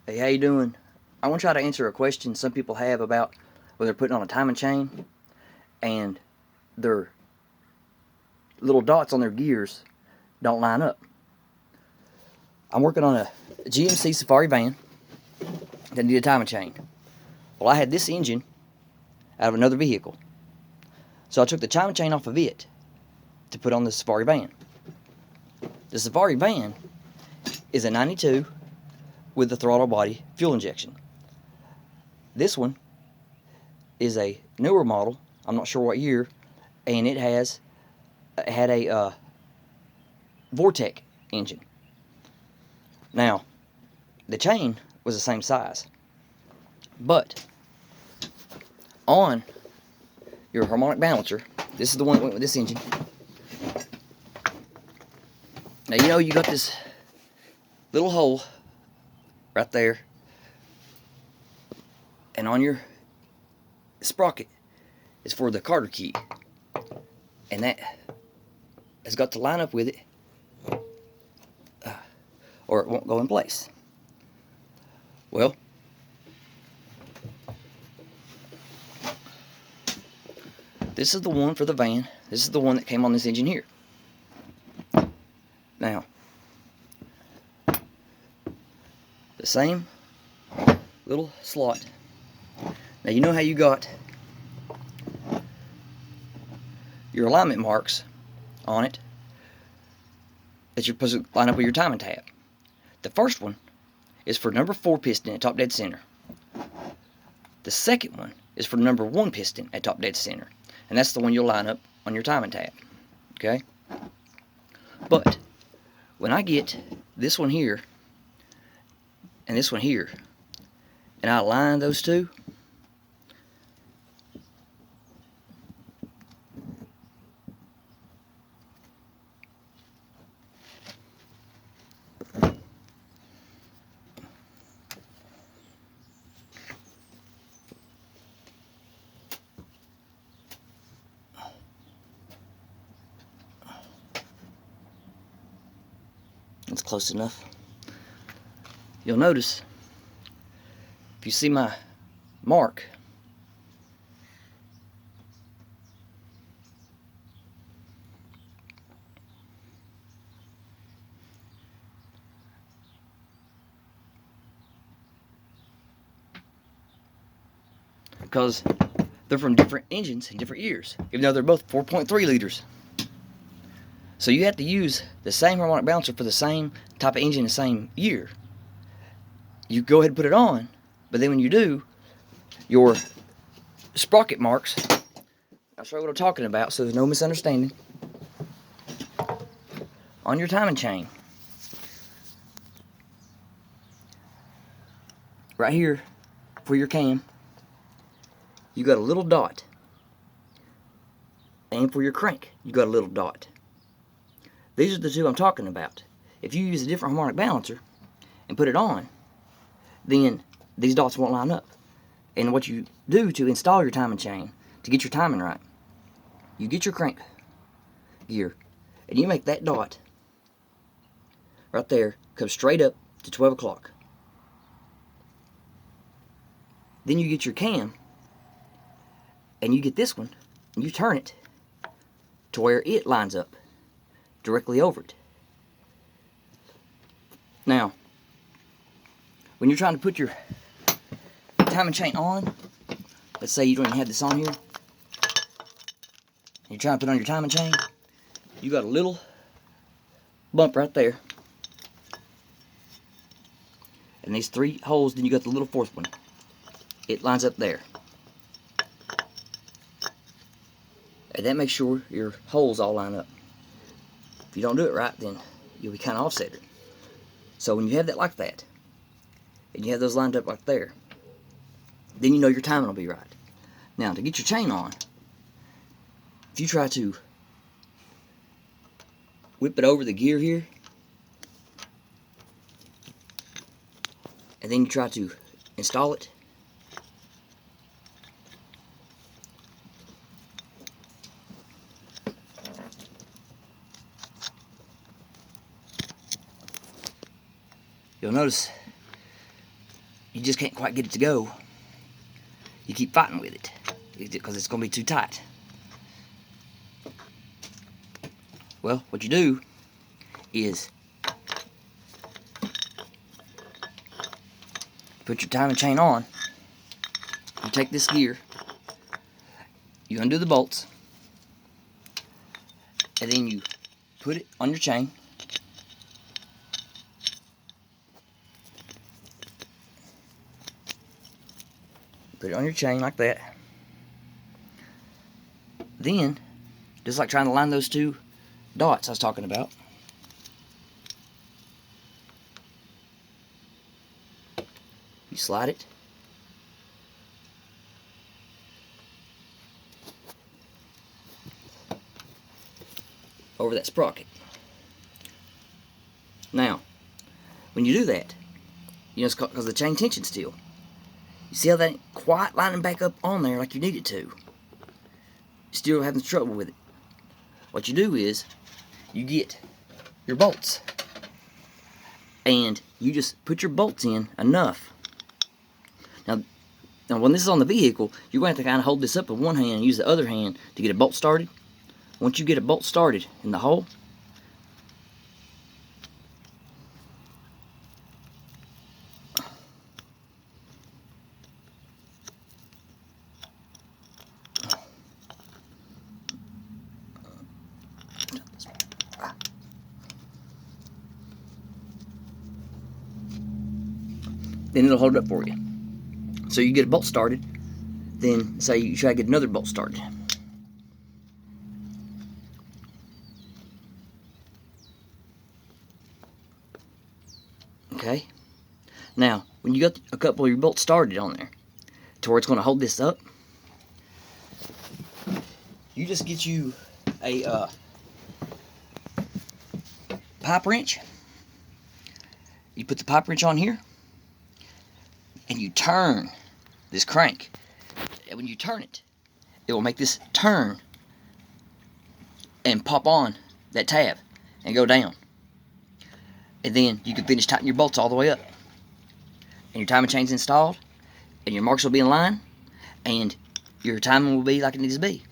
Hey, how you doing? I want to try to answer a question some people have about when they're putting on a timing chain and their little dots on their gears don't line up. I'm working on a GMC Safari van that needed a timing chain. Well, I had this engine out of another vehicle, so I took the timing chain off of it to put on the Safari van. The Safari van is a 92 with the throttle body fuel injection. This one is a newer model. I'm not sure what year, and it had a Vortec engine. Now, the chain was the same size, but on your harmonic balancer, this is the one that went with this engine. Now you got this little hole right there, and on your sprocket is for the Carter key, and that has got to line up with it, or it won't go in place. Well, this is the one for the van. This is the one that came on this engine here. Now, the same little slot. Now you know how you got your alignment marks on it that you're supposed to line up with your timing tab. The first one is for number 4 piston at top dead center. The second one is for number 1 piston at top dead center, and that's the one you'll line up on your timing tab. Okay? But when I get this one here and this one here, and I align those two, that's close enough. You'll notice, if you see my mark, because they're from different engines and different years, even though they're both 4.3 liters. So you have to use the same harmonic balancer for the same type of engine, the same year. You go ahead and put it on, but then when you do, your sprocket marks, I'll show you what I'm talking about so there's no misunderstanding, on your timing chain, right here for your cam, you got a little dot, and for your crank, you got a little dot. These are the two I'm talking about. If you use a different harmonic balancer and put it on, then these dots won't line up. And what you do to install your timing chain, to get your timing right, you get your crank gear, and you make that dot right there come straight up to 12 o'clock. Then you get your cam, and you get this one, and you turn it to where it lines up directly over it. Now, when you're trying to put your timing chain on, let's say you don't even have this on here, you're trying to put on your timing chain, you got a little bump right there, and these 3 holes, then you got the little 4th one. It lines up there. And that makes sure your holes all line up. If you don't do it right, then you'll be kind of offsetted. So when you have that like that, and you have those lined up like there, then you know your timing will be right. Now, to get your chain on, if you try to whip it over the gear here, and then you try to install it, you'll notice you just can't quite get it to go. You keep fighting with it because it's going to be too tight. Well, what you do is put your timing chain on. You take this gear, you undo the bolts, and then you put it on your chain. Put it on your chain like that. Then, just like trying to line those two dots I was talking about, you slide it over that sprocket. Now, when you do that, you know, it's because the chain tension still. You see how that ain't quite lining back up on there like you need it to. You're still having trouble with it. What you do is, you get your bolts. And you just put your bolts in enough. Now when this is on the vehicle, you're going to have to kind of hold this up with one hand and use the other hand to get a bolt started. Once you get a bolt started in the hole, then it'll hold it up for you. So you get a bolt started, then say you try to get another bolt started. Okay? Now, when you got a couple of your bolts started on there, to where it's going to hold this up, you just get you a pipe wrench. You put the pipe wrench on here, and you turn this crank. And when you turn it, it will make this turn and pop on that tab and go down. And then you can finish tightening your bolts all the way up. And your timing chain's installed, and your marks will be in line, and your timing will be like it needs to be.